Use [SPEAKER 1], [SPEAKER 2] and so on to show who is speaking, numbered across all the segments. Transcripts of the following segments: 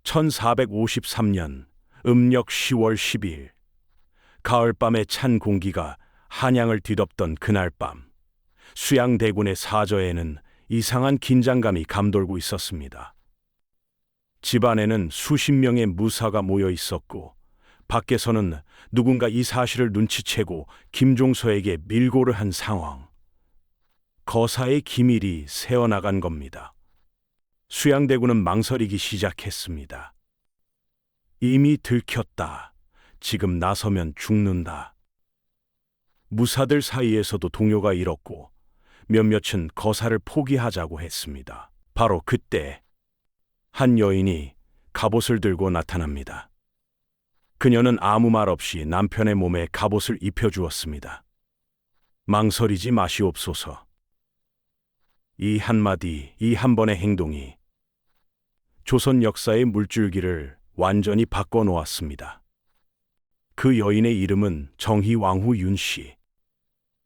[SPEAKER 1] 1453년 음력 10월 12일 가을밤의 찬 공기가 한양을 뒤덮던 그날 밤, 수양대군의 사저에는 이상한 긴장감이 감돌고 있었습니다. 집안에는 수십 명의 무사가 모여 있었고, 밖에서는 누군가 이 사실을 눈치채고 김종서에게 밀고를 한 상황. 거사의 기밀이 새어나간 겁니다. 수양대군은 망설이기 시작했습니다. 이미 들켰다. 지금 나서면 죽는다. 무사들 사이에서도 동요가 일었고 몇몇은 거사를 포기하자고 했습니다. 바로 그때 한 여인이 갑옷을 들고 나타납니다. 그녀는 아무 말 없이 남편의 몸에 갑옷을 입혀주었습니다. 망설이지 마시옵소서. 이 한마디, 이 한 번의 행동이 조선 역사의 물줄기를 완전히 바꿔놓았습니다. 그 여인의 이름은 정희왕후 윤씨.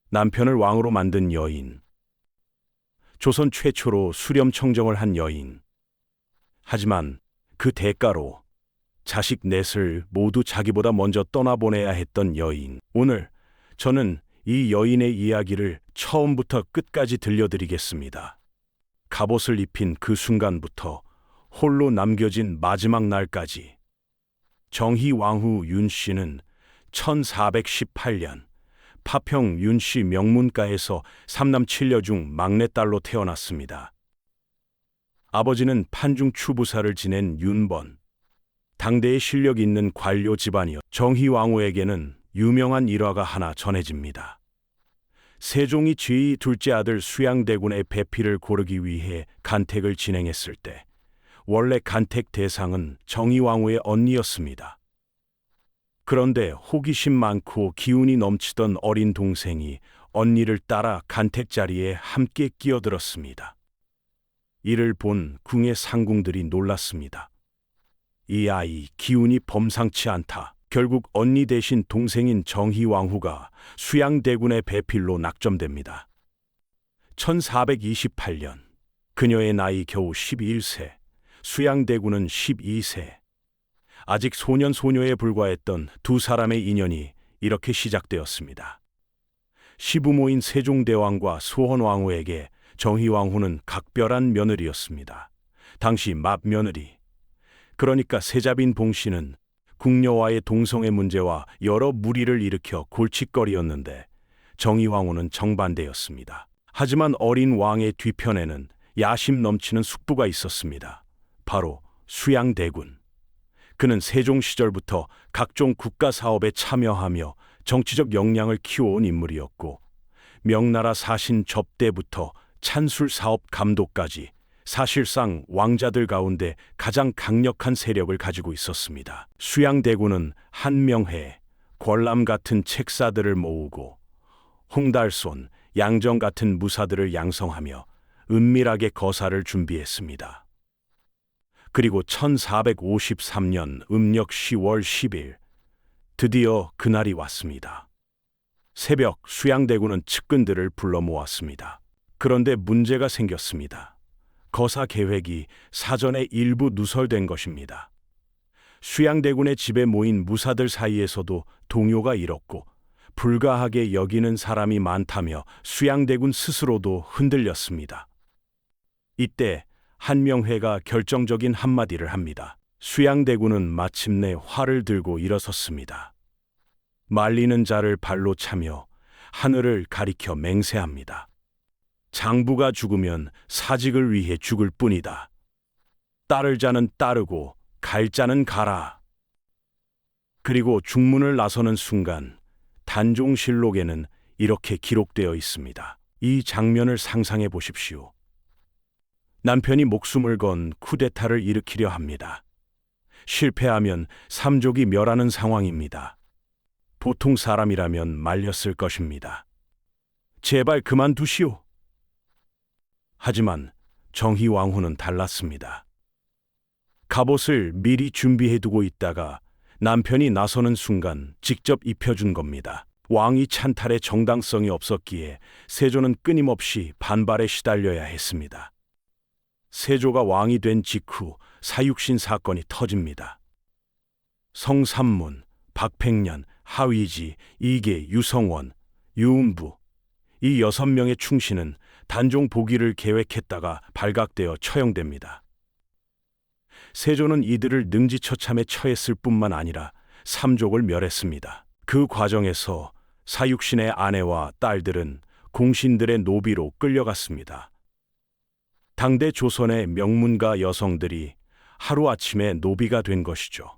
[SPEAKER 1] 남편을 왕으로 만든 여인. 조선 최초로 수렴청정을 한 여인. 하지만 그 대가로 자식 넷을 모두 자기보다 먼저 떠나보내야 했던 여인. 오늘 저는 이 여인의 이야기를 처음부터 끝까지 들려드리겠습니다. 갑옷을 입힌 그 순간부터 홀로 남겨진 마지막 날까지. 정희왕후 윤씨는 1418년 파평 윤씨 명문가에서 3남 7녀 중 막내딸로 태어났습니다. 아버지는 판중 추부사를 지낸 윤번, 당대의 실력 있는 관료 집안이었. 정희왕후에게는 유명한 일화가 하나 전해집니다. 세종이 제2 둘째 아들 수양대군의 배필을 고르기 위해 간택을 진행했을 때 원래 간택 대상은 정희왕후의 언니였습니다. 그런데 호기심 많고 기운이 넘치던 어린 동생이 언니를 따라 간택 자리에 함께 끼어들었습니다. 이를 본 궁의 상궁들이 놀랐습니다. 이 아이 기운이 범상치 않다. 결국 언니 대신 동생인 정희왕후가 수양대군의 배필로 낙점됩니다. 1428년 그녀의 나이 겨우 11세, 수양대군은 12세. 아직 소년 소녀에 불과했던 두 사람의 인연이 이렇게 시작되었습니다. 시부모인 세종대왕과 소헌왕후에게 정희왕후는 각별한 며느리였습니다. 당시 맏며느리, 그러니까 세자빈 봉씨는 궁녀와의 동성애 문제와 여러 물의를 일으켜 골칫거리였는데 정희왕후는 정반대였습니다. 하지만 어린 왕의 뒤편에는 야심 넘치는 숙부가 있었습니다. 바로 수양대군. 그는 세종 시절부터 각종 국가 사업에 참여하며 정치적 역량을 키워온 인물이었고, 명나라 사신 접대부터 찬술 사업 감독까지 사실상 왕자들 가운데 가장 강력한 세력을 가지고 있었습니다. 수양대군은 한명회, 권람 같은 책사들을 모으고 홍달손, 양정 같은 무사들을 양성하며 은밀하게 거사를 준비했습니다. 그리고 1453년 음력 10월 10일 드디어 그날이 왔습니다. 새벽 수양대군은 측근들을 불러 모았습니다. 그런데 문제가 생겼습니다. 거사 계획이 사전에 일부 누설된 것입니다. 수양대군의 집에 모인 무사들 사이에서도 동요가 일었고 불가하게 여기는 사람이 많다며 수양대군 스스로도 흔들렸습니다. 이때 한명회가 결정적인 한마디를 합니다. 수양대군은 마침내 활을 들고 일어섰습니다. 말리는 자를 발로 차며 하늘을 가리켜 맹세합니다. 장부가 죽으면 사직을 위해 죽을 뿐이다. 따를 자는 따르고 갈 자는 가라. 그리고 중문을 나서는 순간 단종실록에는 이렇게 기록되어 있습니다. 이 장면을 상상해 보십시오. 남편이 목숨을 건 쿠데타를 일으키려 합니다. 실패하면 삼족이 멸하는 상황입니다. 보통 사람이라면 말렸을 것입니다. 제발 그만두시오. 하지만 정희왕후는 달랐습니다. 갑옷을 미리 준비해두고 있다가 남편이 나서는 순간 직접 입혀준 겁니다. 왕위 찬탈의 정당성이 없었기에 세조는 끊임없이 반발에 시달려야 했습니다. 세조가 왕이 된 직후 사육신 사건이 터집니다. 성삼문, 박팽년, 하위지, 이계, 유성원, 유음부 이 6명의 충신은 단종 복위를 계획했다가 발각되어 처형됩니다. 세조는 이들을 능지처참에 처했을 뿐만 아니라 삼족을 멸했습니다. 그 과정에서 사육신의 아내와 딸들은 공신들의 노비로 끌려갔습니다. 당대 조선의 명문가 여성들이 하루아침에 노비가 된 것이죠.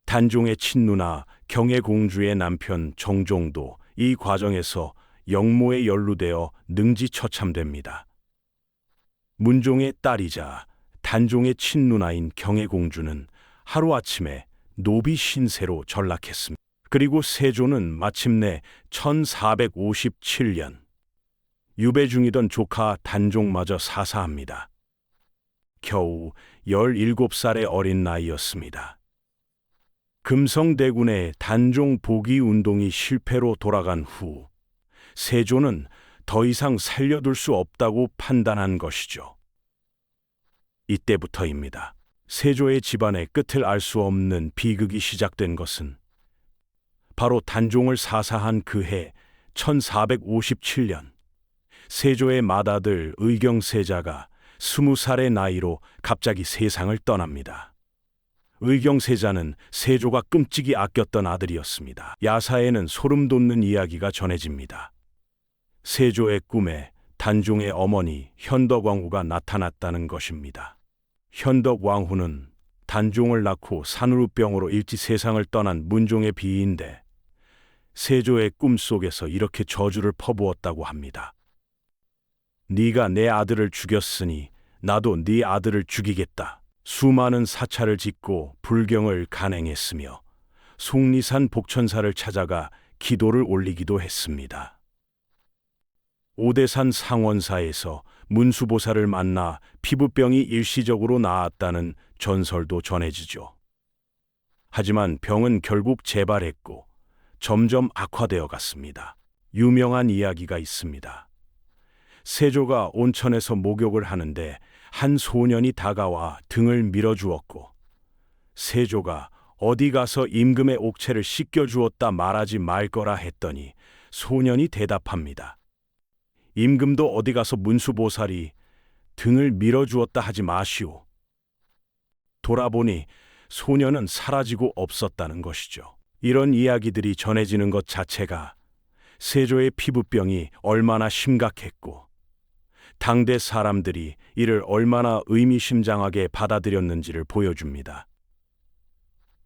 [SPEAKER 1] 단종의 친누나 경혜공주의 남편 정종도 이 과정에서 영모에 연루되어 능지처참됩니다. 문종의 딸이자 단종의 친누나인 경혜공주는 하루아침에 노비 신세로 전락했습니다. 그리고 세조는 마침내 1457년 유배 중이던 조카 단종마저 사사합니다. 겨우 17살의 어린 나이였습니다. 금성대군의 단종 복위 운동이 실패로 돌아간 후 세조는 더 이상 살려둘 수 없다고 판단한 것이죠. 이때부터입니다. 세조의 집안의 끝을 알 수 없는 비극이 시작된 것은 바로 단종을 사사한 그해 1457년 세조의 맏아들 의경세자가 20살의 나이로 갑자기 세상을 떠납니다. 의경세자는 세조가 끔찍이 아꼈던 아들이었습니다. 야사에는 소름 돋는 이야기가 전해집니다. 세조의 꿈에 단종의 어머니 현덕왕후가 나타났다는 것입니다. 현덕왕후는 단종을 낳고 산후병으로 일찍 세상을 떠난 문종의 비인데 세조의 꿈속에서 이렇게 저주를 퍼부었다고 합니다. 네가 내 아들을 죽였으니 나도 네 아들을 죽이겠다. 수많은 사찰을 짓고 불경을 간행했으며 속리산 복천사를 찾아가 기도를 올리기도 했습니다. 오대산 상원사에서 문수보살을 만나 피부병이 일시적으로 나았다는 전설도 전해지죠. 하지만 병은 결국 재발했고 점점 악화되어 갔습니다. 유명한 이야기가 있습니다. 세조가 온천에서 목욕을 하는데 한 소년이 다가와 등을 밀어주었고 세조가 어디 가서 임금의 옥체를 씻겨주었다 말하지 말 거라 했더니 소년이 대답합니다. 임금도 어디 가서 문수보살이 등을 밀어주었다 하지 마시오. 돌아보니 소년은 사라지고 없었다는 것이죠. 이런 이야기들이 전해지는 것 자체가 세조의 피부병이 얼마나 심각했고 당대 사람들이 이를 얼마나 의미심장하게 받아들였는지를 보여줍니다.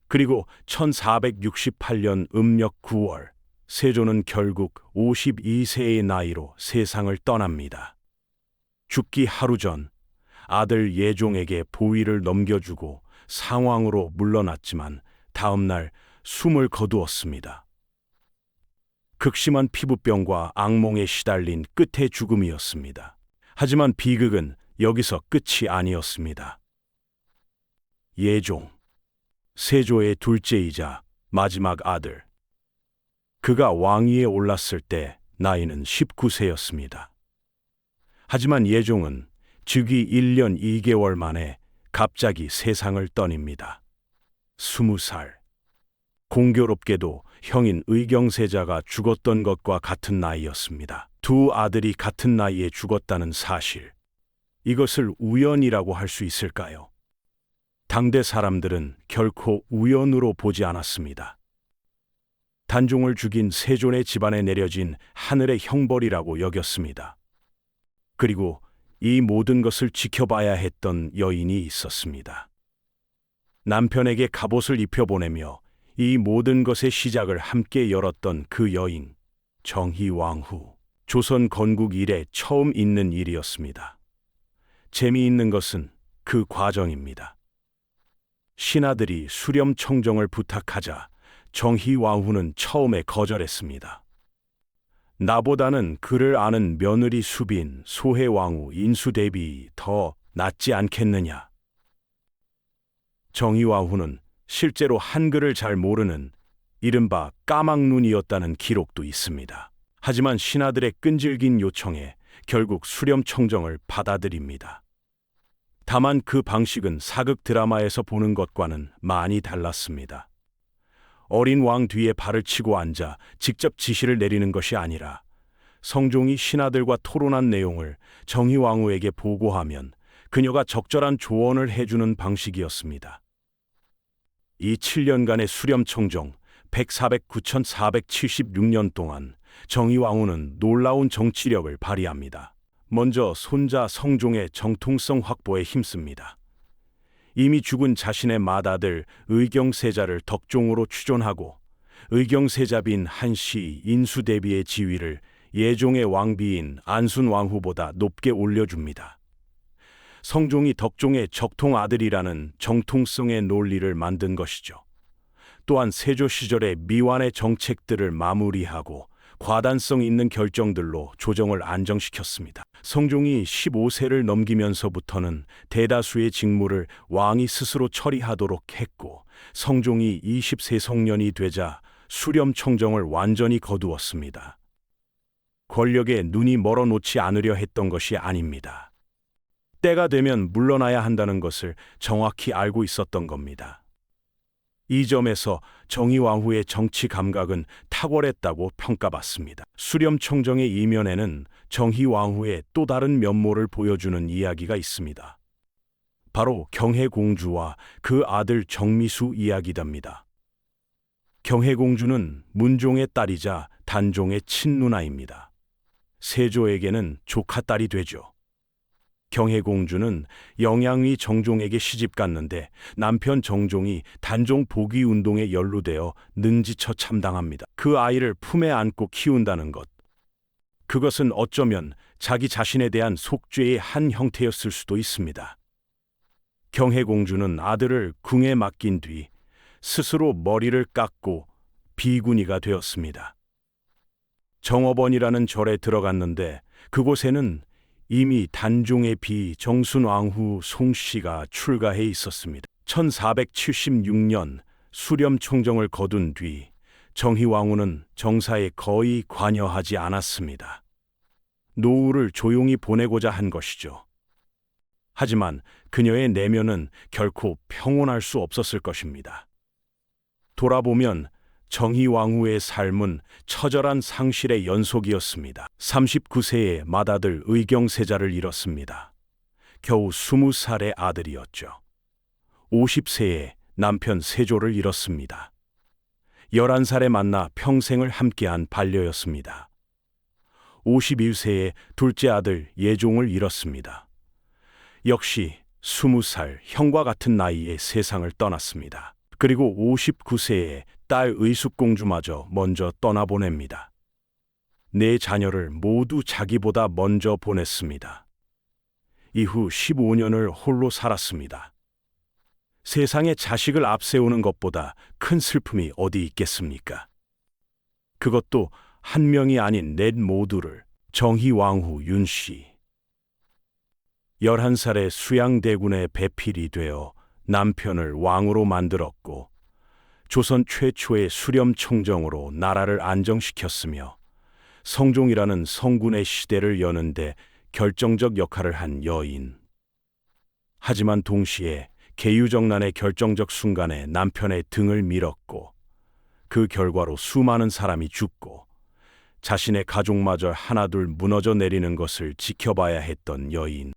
[SPEAKER 1] 그리고 1468년 음력 9월 세조는 결국 52세의 나이로 세상을 떠납니다. 죽기 하루 전 아들 예종에게 보위를 넘겨주고 상왕으로 물러났지만 다음 날 숨을 거두었습니다. 극심한 피부병과 악몽에 시달린 끝의 죽음이었습니다. 하지만 비극은 여기서 끝이 아니었습니다. 예종, 세조의 둘째이자 마지막 아들. 그가 왕위에 올랐을 때 나이는 19세였습니다. 하지만 예종은 즉위 1년 2개월 만에 갑자기 세상을 떠닙니다. 20살. 공교롭게도 형인 의경세자가 죽었던 것과 같은 나이였습니다. 두 아들이 같은 나이에 죽었다는 사실. 이것을 우연이라고 할 수 있을까요? 당대 사람들은 결코 우연으로 보지 않았습니다. 단종을 죽인 세존의 집안에 내려진 하늘의 형벌이라고 여겼습니다. 그리고 이 모든 것을 지켜봐야 했던 여인이 있었습니다. 남편에게 갑옷을 입혀보내며 이 모든 것의 시작을 함께 열었던 그 여인, 정희왕후. 조선 건국 이래 처음 있는 일이었습니다. 재미있는 것은 그 과정입니다. 신하들이 수렴 청정을 부탁하자 정희왕후는 처음에 거절했습니다. 나보다는 그를 아는 며느리 수빈, 소해왕후, 인수대비 더 낫지 않겠느냐. 정희왕후는 실제로 한글을 잘 모르는 이른바 까막눈이었다는 기록도 있습니다. 하지만 신하들의 끈질긴 요청에 결국 수렴 청정을 받아들입니다. 다만 그 방식은 사극 드라마에서 보는 것과는 많이 달랐습니다. 어린 왕 뒤에 발을 치고 앉아 직접 지시를 내리는 것이 아니라 성종이 신하들과 토론한 내용을 정의왕후에게 보고하면 그녀가 적절한 조언을 해주는 방식이었습니다. 이 7년간의 수렴청정 104,976년 동안 정의왕후는 놀라운 정치력을 발휘합니다. 먼저 손자 성종의 정통성 확보에 힘씁니다. 이미 죽은 자신의 맏아들 의경세자를 덕종으로 추존하고 의경세자빈 한씨 인수대비의 지위를 예종의 왕비인 안순왕후보다 높게 올려줍니다. 성종이 덕종의 적통 아들이라는 정통성의 논리를 만든 것이죠. 또한 세조 시절의 미완의 정책들을 마무리하고 과단성 있는 결정들로 조정을 안정시켰습니다. 성종이 15세를 넘기면서부터는 대다수의 직무를 왕이 스스로 처리하도록 했고, 성종이 20세 성년이 되자 수렴청정을 완전히 거두었습니다. 권력에 눈이 멀어놓지 않으려 했던 것이 아닙니다. 때가 되면 물러나야 한다는 것을 정확히 알고 있었던 겁니다. 이 점에서 정의왕후의 정치 감각은 탁월했다고 평가받습니다. 수렴청정의 이면에는 정의왕후의 또 다른 면모를 보여주는 이야기가 있습니다. 바로 경혜공주와 그 아들 정미수 이야기답니다. 경혜공주는 문종의 딸이자 단종의 친누나입니다. 세조에게는 조카딸이 되죠. 경혜공주는 영양위 정종에게 시집갔는데 남편 정종이 단종 복위 운동에 연루되어 능지처 참당합니다. 그 아이를 품에 안고 키운다는 것. 그것은 어쩌면 자기 자신에 대한 속죄의 한 형태였을 수도 있습니다. 경혜공주는 아들을 궁에 맡긴 뒤 스스로 머리를 깎고 비구니가 되었습니다. 정업원이라는 절에 들어갔는데 그곳에는 이미 단종의 비 정순왕후 송씨가 출가해 있었습니다. 1476년 수렴청정을 거둔 뒤 정희왕후는 정사에 거의 관여하지 않았습니다. 노후를 조용히 보내고자 한 것이죠. 하지만 그녀의 내면은 결코 평온할 수 없었을 것입니다. 돌아보면 정희왕후의 삶은 처절한 상실의 연속이었습니다. 39세에 맏아들 의경세자를 잃었습니다. 겨우 20살의 아들이었죠. 50세에 남편 세조를 잃었습니다. 11살에 만나 평생을 함께한 반려였습니다. 51세에 둘째 아들 예종을 잃었습니다. 역시 20살 형과 같은 나이에 세상을 떠났습니다. 그리고 59세에 딸 의숙공주마저 먼저 떠나보냅니다. 네 자녀를 모두 자기보다 먼저 보냈습니다. 이후 15년을 홀로 살았습니다. 세상에 자식을 앞세우는 것보다 큰 슬픔이 어디 있겠습니까? 그것도 한 명이 아닌 넷 모두를. 정희왕후 윤씨. 11살에 수양대군의 배필이 되어 남편을 왕으로 만들었고 조선 최초의 수렴청정으로 나라를 안정시켰으며 성종이라는 성군의 시대를 여는데 결정적 역할을 한 여인. 하지만 동시에 계유정난의 결정적 순간에 남편의 등을 밀었고 그 결과로 수많은 사람이 죽고 자신의 가족마저 하나둘 무너져 내리는 것을 지켜봐야 했던 여인.